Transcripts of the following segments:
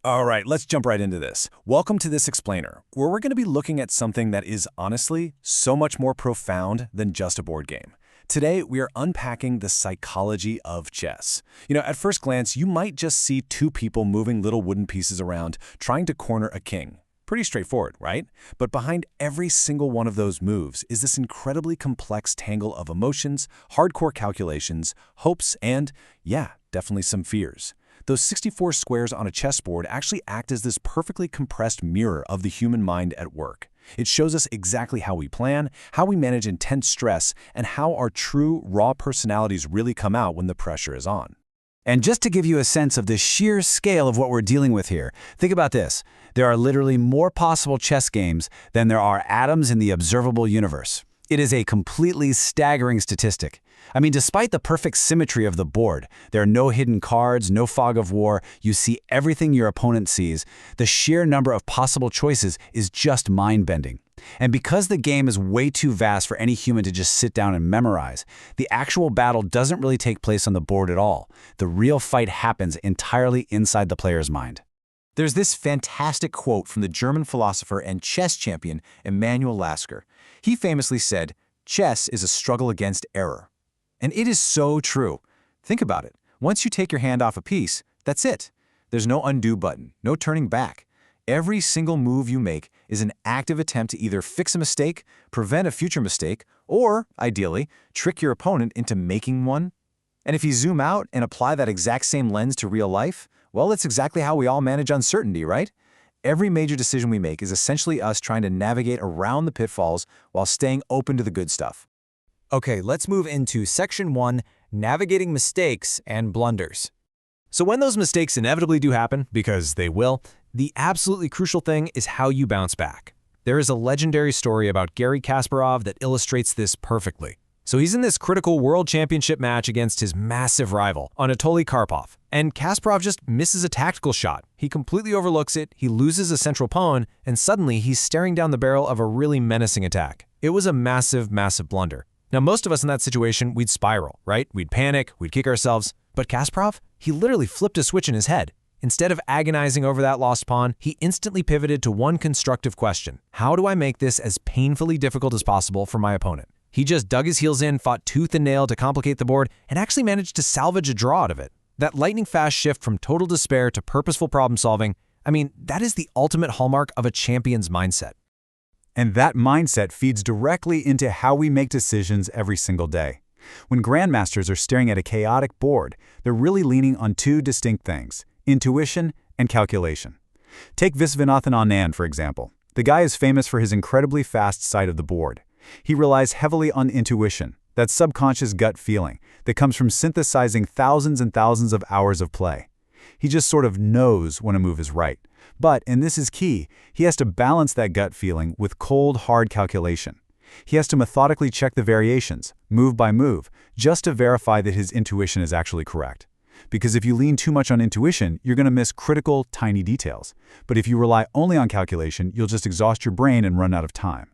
All right, let's jump right into this. Welcome to this explainer, where we're going to be looking at something that is honestly so much more profound than just a board game. Today, we are unpacking the psychology of chess. At first glance, you might just see two people moving little wooden pieces around, trying to corner a king. Pretty straightforward, right? But behind every single one of those moves is this incredibly complex tangle of emotions, hardcore calculations, hopes, and, yeah, definitely some fears. Those 64 squares on a chessboard actually act as this perfectly compressed mirror of the human mind at work. It shows us exactly how we plan, how we manage intense stress, and how our true, raw personalities really come out when the pressure is on. And just to give you a sense of the sheer scale of what we're dealing with here, think about this. There are literally more possible chess games than there are atoms in the observable universe. It is a completely staggering statistic. I mean, despite the perfect symmetry of the board, there are no hidden cards, no fog of war, you see everything your opponent sees. The sheer number of possible choices is just mind-bending. And because the game is way too vast for any human to just sit down and memorize, the actual battle doesn't really take place on the board at all. The real fight happens entirely inside the player's mind. There's this fantastic quote from the German philosopher and chess champion Emanuel Lasker. He famously said, "Chess is a struggle against error." And it is so true. Think about it. Once you take your hand off a piece, that's it. There's no undo button, no turning back. Every single move you make is an active attempt to either fix a mistake, prevent a future mistake, or, ideally, trick your opponent into making one. And if you zoom out and apply that exact same lens to real life, well, it's exactly how we all manage uncertainty, right? Every major decision we make is essentially us trying to navigate around the pitfalls while staying open to the good stuff. Okay, let's move into Section 1, Navigating Mistakes and Blunders. So when those mistakes inevitably do happen, because they will, the absolutely crucial thing is how you bounce back. There is a legendary story about Garry Kasparov that illustrates this perfectly. So he's in this critical world championship match against his massive rival, Anatoly Karpov, and Kasparov just misses a tactical shot. He completely overlooks it, he loses a central pawn, and suddenly he's staring down the barrel of a really menacing attack. It was a massive, massive blunder. Now, most of us in that situation, we'd spiral, right? We'd panic, we'd kick ourselves. But Kasparov, he literally flipped a switch in his head. Instead of agonizing over that lost pawn, he instantly pivoted to one constructive question. How do I make this as painfully difficult as possible for my opponent? He just dug his heels in, fought tooth and nail to complicate the board, and actually managed to salvage a draw out of it. That lightning-fast shift from total despair to purposeful problem-solving, that is the ultimate hallmark of a champion's mindset. And that mindset feeds directly into how we make decisions every single day. When grandmasters are staring at a chaotic board, they're really leaning on two distinct things: intuition and calculation. Take Viswanathan Anand, for example. The guy is famous for his incredibly fast sight of the board. He relies heavily on intuition, that subconscious gut feeling that comes from synthesizing thousands and thousands of hours of play. He just sort of knows when a move is right. But, and this is key, he has to balance that gut feeling with cold, hard calculation. He has to methodically check the variations, move by move, just to verify that his intuition is actually correct. Because if you lean too much on intuition, you're going to miss critical, tiny details. But if you rely only on calculation, you'll just exhaust your brain and run out of time.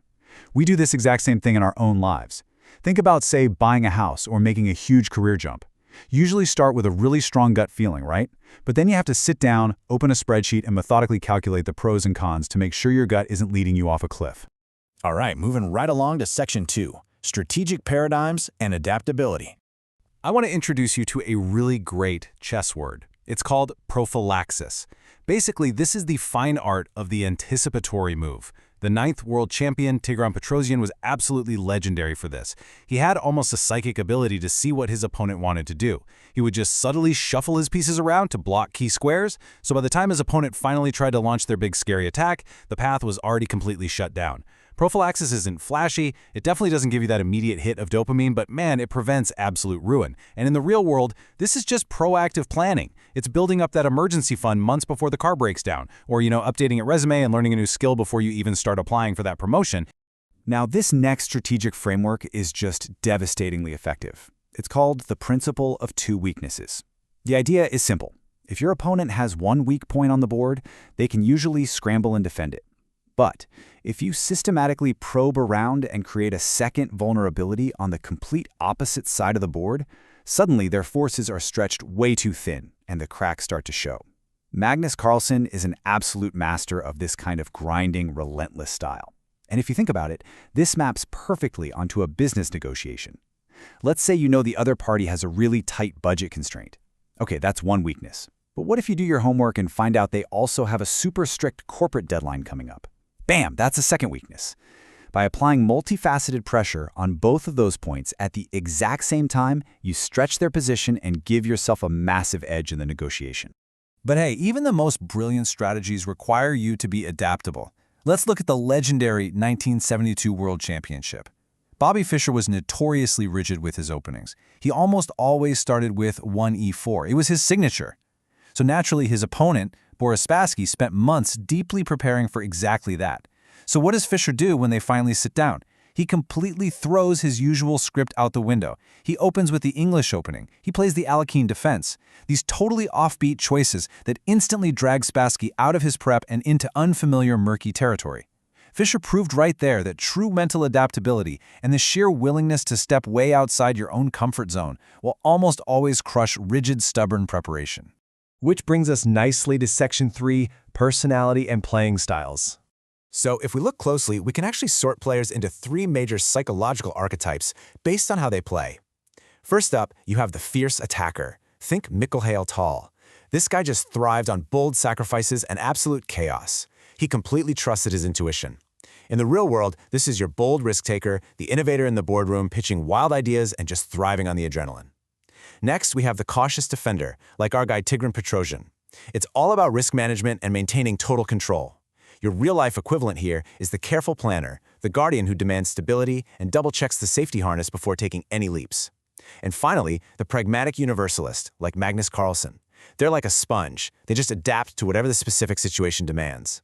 We do this exact same thing in our own lives. Think about, say, buying a house or making a huge career jump. You usually start with a really strong gut feeling, right? But then you have to sit down, open a spreadsheet, and methodically calculate the pros and cons to make sure your gut isn't leading you off a cliff. All right, moving right along to Section 2, Strategic Paradigms and Adaptability. I want to introduce you to a really great chess word. It's called prophylaxis. Basically, this is the fine art of the anticipatory move. The 9th world champion, Tigran Petrosian, was absolutely legendary for this. He had almost a psychic ability to see what his opponent wanted to do. He would just subtly shuffle his pieces around to block key squares, so by the time his opponent finally tried to launch their big scary attack, the path was already completely shut down. Prophylaxis isn't flashy, it definitely doesn't give you that immediate hit of dopamine, but man, it prevents absolute ruin. And in the real world, this is just proactive planning. It's building up that emergency fund months before the car breaks down, or, updating your resume and learning a new skill before you even start applying for that promotion. Now, this next strategic framework is just devastatingly effective. It's called the principle of two weaknesses. The idea is simple. If your opponent has one weak point on the board, they can usually scramble and defend it. But if you systematically probe around and create a second vulnerability on the complete opposite side of the board, suddenly their forces are stretched way too thin and the cracks start to show. Magnus Carlson is an absolute master of this kind of grinding, relentless style. And if you think about it, this maps perfectly onto a business negotiation. Let's say you know the other party has a really tight budget constraint. Okay, that's one weakness. But what if you do your homework and find out they also have a super strict corporate deadline coming up? Bam, that's a second weakness. By applying multifaceted pressure on both of those points at the exact same time, you stretch their position and give yourself a massive edge in the negotiation. But hey, even the most brilliant strategies require you to be adaptable. Let's look at the legendary 1972 World Championship. Bobby Fischer was notoriously rigid with his openings. He almost always started with 1e4. It was his signature. So naturally, his opponent, Boris Spassky, spent months deeply preparing for exactly that. So what does Fischer do when they finally sit down? He completely throws his usual script out the window. He opens with the English opening. He plays the Alekhine defense. These totally offbeat choices that instantly drag Spassky out of his prep and into unfamiliar, murky territory. Fischer proved right there that true mental adaptability and the sheer willingness to step way outside your own comfort zone will almost always crush rigid, stubborn preparation. Which brings us nicely to Section 3, personality and playing styles. So if we look closely, we can actually sort players into 3 major psychological archetypes based on how they play. First up, you have the fierce attacker. Think Mikhail Tal. This guy just thrived on bold sacrifices and absolute chaos. He completely trusted his intuition. In the real world, this is your bold risk-taker, the innovator in the boardroom, pitching wild ideas and just thriving on the adrenaline. Next, we have the cautious defender, like our guy Tigran Petrosian. It's all about risk management and maintaining total control. Your real-life equivalent here is the careful planner, the guardian who demands stability and double-checks the safety harness before taking any leaps. And finally, the pragmatic universalist, like Magnus Carlson. They're like a sponge. They just adapt to whatever the specific situation demands.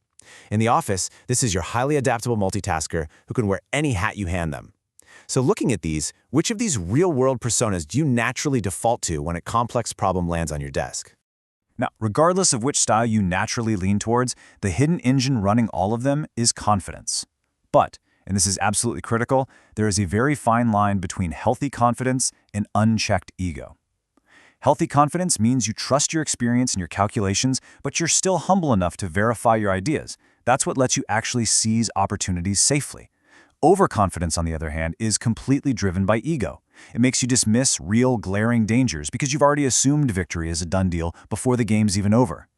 In the office, this is your highly adaptable multitasker who can wear any hat you hand them. So looking at these, which of these real-world personas do you naturally default to when a complex problem lands on your desk? Now, regardless of which style you naturally lean towards, the hidden engine running all of them is confidence. But, and this is absolutely critical, there is a very fine line between healthy confidence and unchecked ego. Healthy confidence means you trust your experience and your calculations, but you're still humble enough to verify your ideas. That's what lets you actually seize opportunities safely. Overconfidence, on the other hand, is completely driven by ego. It makes you dismiss real, glaring dangers because you've already assumed victory is a done deal before the game's even over.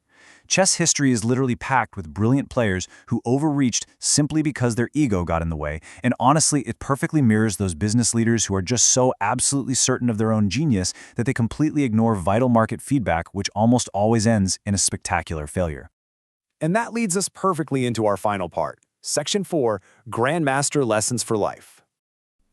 Chess history is literally packed with brilliant players who overreached simply because their ego got in the way, and honestly, it perfectly mirrors those business leaders who are just so absolutely certain of their own genius that they completely ignore vital market feedback, which almost always ends in a spectacular failure. And that leads us perfectly into our final part, Section 4, Grandmaster Lessons for Life.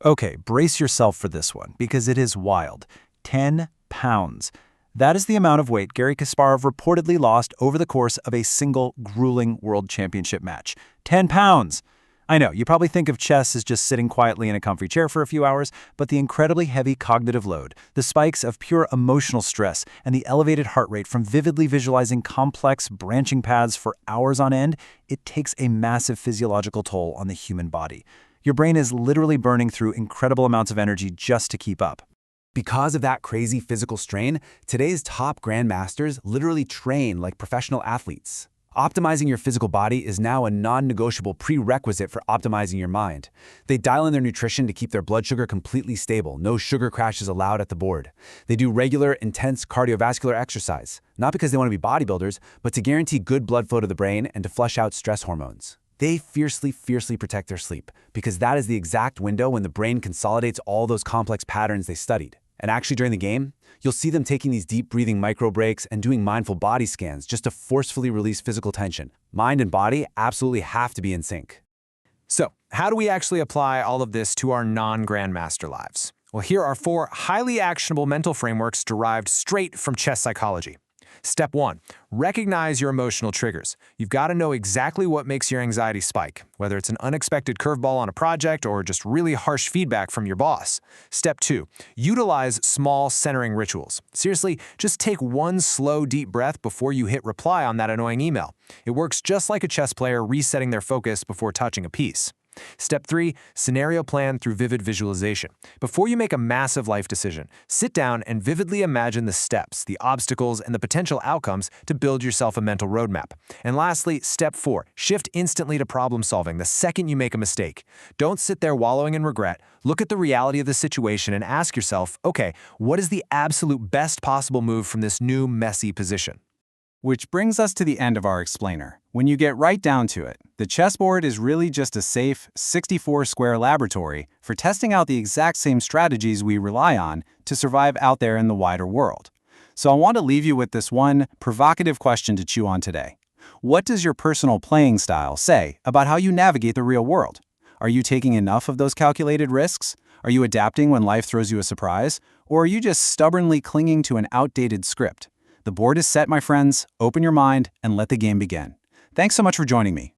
Okay, brace yourself for this one, because it is wild. 10 pounds. That is the amount of weight Garry Kasparov reportedly lost over the course of a single grueling world championship match. 10 pounds! I know, you probably think of chess as just sitting quietly in a comfy chair for a few hours, but the incredibly heavy cognitive load, the spikes of pure emotional stress, and the elevated heart rate from vividly visualizing complex branching paths for hours on end, it takes a massive physiological toll on the human body. Your brain is literally burning through incredible amounts of energy just to keep up. Because of that crazy physical strain, today's top grandmasters literally train like professional athletes. Optimizing your physical body is now a non-negotiable prerequisite for optimizing your mind. They dial in their nutrition to keep their blood sugar completely stable. No sugar crashes allowed at the board. They do regular, intense cardiovascular exercise, not because they want to be bodybuilders, but to guarantee good blood flow to the brain and to flush out stress hormones. They fiercely protect their sleep, because that is the exact window when the brain consolidates all those complex patterns they studied. And actually during the game, you'll see them taking these deep breathing micro breaks and doing mindful body scans just to forcefully release physical tension. Mind and body absolutely have to be in sync. So, how do we actually apply all of this to our non-grandmaster lives? Well, here are 4 highly actionable mental frameworks derived straight from chess psychology. Step 1, recognize your emotional triggers. You've got to know exactly what makes your anxiety spike, whether it's an unexpected curveball on a project or just really harsh feedback from your boss. Step 2, utilize small centering rituals. Seriously, just take one slow, deep breath before you hit reply on that annoying email. It works just like a chess player resetting their focus before touching a piece. Step 3, scenario plan through vivid visualization. Before you make a massive life decision, sit down and vividly imagine the steps, the obstacles, and the potential outcomes to build yourself a mental roadmap. And lastly, step 4, shift instantly to problem solving the second you make a mistake. Don't sit there wallowing in regret. Look at the reality of the situation and ask yourself, okay, what is the absolute best possible move from this new, messy position? Which brings us to the end of our explainer. When you get right down to it, the chessboard is really just a safe, 64-square laboratory for testing out the exact same strategies we rely on to survive out there in the wider world. So I want to leave you with this one provocative question to chew on today. What does your personal playing style say about how you navigate the real world? Are you taking enough of those calculated risks? Are you adapting when life throws you a surprise? Or are you just stubbornly clinging to an outdated script? The board is set, my friends. Open your mind and let the game begin. Thanks so much for joining me.